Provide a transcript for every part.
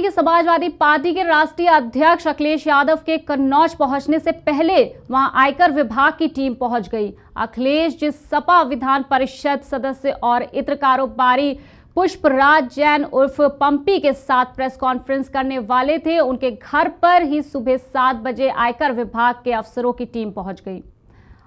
कि समाजवादी पार्टी के राष्ट्रीय अध्यक्ष अखिलेश यादव के कन्नौज पहुंचने से पहले वहां आयकर विभाग की टीम पहुंच गई। अखिलेश जिस सपा विधान परिषद सदस्य और इत्र कारोबारी पुष्पराज जैन उर्फ पंपी के साथ प्रेस कॉन्फ्रेंस करने वाले थे, उनके घर पर ही सुबह 7 बजे आयकर विभाग के अफसरों की टीम पहुंच गई।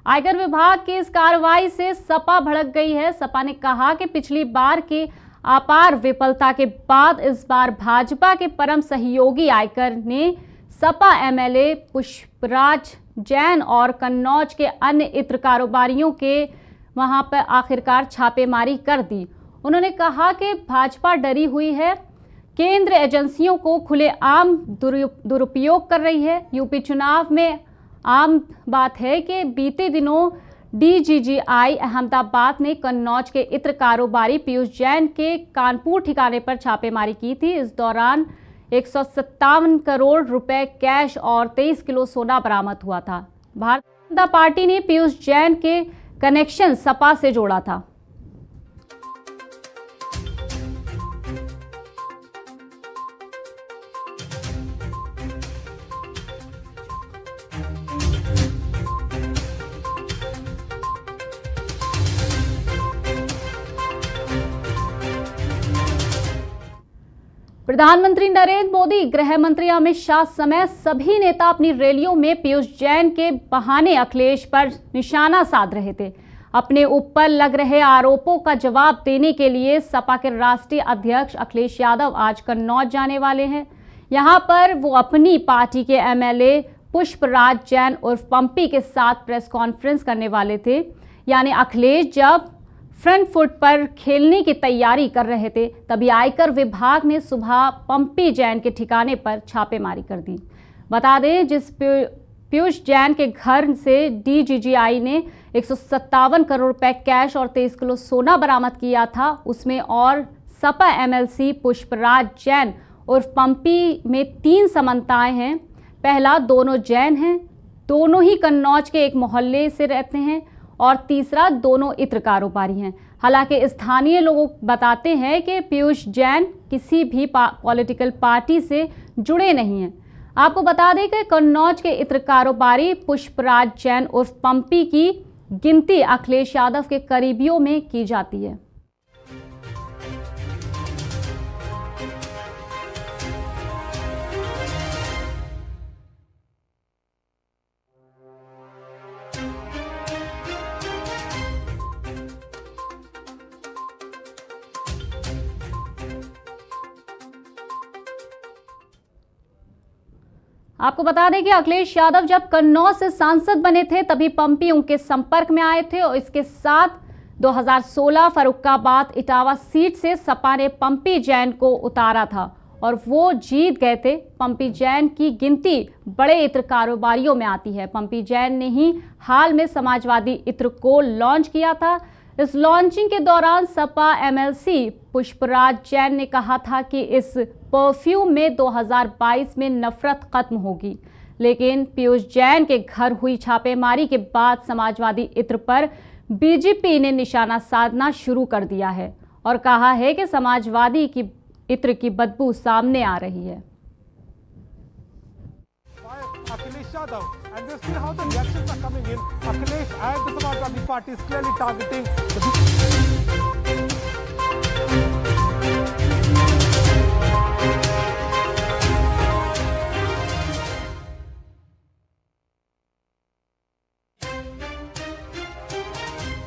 आयकर विभाग की इस कार्रवाई से सपा भड़क गई है। सपा ने कहा कि पिछली बार की अपार विफलता के बाद इस बार भाजपा के परम सहयोगी आयकर ने सपा एमएलए पुष्पराज जैन और कन्नौज के अन्य इत्र कारोबारियों के वहां पर आखिरकार छापेमारी कर दी। उन्होंने कहा कि भाजपा डरी हुई है, केंद्र एजेंसियों को खुलेआम दुरुपयोग कर रही है। यूपी चुनाव में आम बात है कि बीते दिनों डीजीजीआई अहमदाबाद ने कन्नौज के इत्र कारोबारी पीयूष जैन के कानपुर ठिकाने पर छापेमारी की थी। इस दौरान 157 करोड़ रुपए कैश और 23 किलो सोना बरामद हुआ था। भारतीय जनता पार्टी ने पीयूष जैन के कनेक्शन सपा से जोड़ा था। प्रधानमंत्री नरेंद्र मोदी, गृह मंत्री अमित शाह समेत सभी नेता अपनी रैलियों में पीयूष जैन के बहाने अखिलेश पर निशाना साध रहे थे। अपने ऊपर लग रहे आरोपों का जवाब देने के लिए सपा के राष्ट्रीय अध्यक्ष अखिलेश यादव आज कन्नौज जाने वाले हैं। यहां पर वो अपनी पार्टी के एमएलए पुष्पराज जैन उर्फ पंपी के साथ प्रेस कॉन्फ्रेंस करने वाले थे। यानी अखिलेश जब फ्रंट फुट पर खेलने की तैयारी कर रहे थे, तभी आयकर विभाग ने सुबह पंपी जैन के ठिकाने पर छापेमारी कर दी। बता दें, जिस पीयूष जैन के घर से डीजीजीआई ने 157 करोड़ रुपए कैश और 23 किलो सोना बरामद किया था, उसमें और सपा एमएलसी पुष्पराज जैन उर्फ पंपी में 3 समानताएं हैं। पहला, दोनों जैन हैं, दोनों ही कन्नौज के एक मोहल्ले से रहते हैं, और तीसरा, दोनों इत्र कारोबारी हैं। हालांकि स्थानीय लोग बताते हैं कि पीयूष जैन किसी भी पॉलिटिकल पार्टी से जुड़े नहीं हैं। आपको बता दें कि कन्नौज के इत्र कारोबारी पुष्पराज जैन उर्फ पंपी की गिनती अखिलेश यादव के करीबियों में की जाती है। आपको बता दें कि अखिलेश यादव जब कन्नौज से सांसद बने थे, तभी पंपी उनके संपर्क में आए थे और इसके साथ 2016 फर्रुखाबाद इटावा सीट से सपा ने पंपी जैन को उतारा था और वो जीत गए थे। पंपी जैन की गिनती बड़े इत्र कारोबारियों में आती है। पंपी जैन ने ही हाल में समाजवादी इत्र को लॉन्च किया था। इस लॉन्चिंग के दौरान सपा एमएलसी पुष्पराज जैन ने कहा था कि इस परफ्यूम में 2022 में नफरत खत्म होगी, लेकिन पीयूष जैन के घर हुई छापेमारी के बाद समाजवादी इत्र पर बीजेपी ने निशाना साधना शुरू कर दिया है और कहा है कि समाजवादी की इत्र की बदबू सामने आ रही है। Akhilesh Yadav, and we'll see how the reactions are coming in. Akhilesh and the Samajwadi Party is clearly targeting the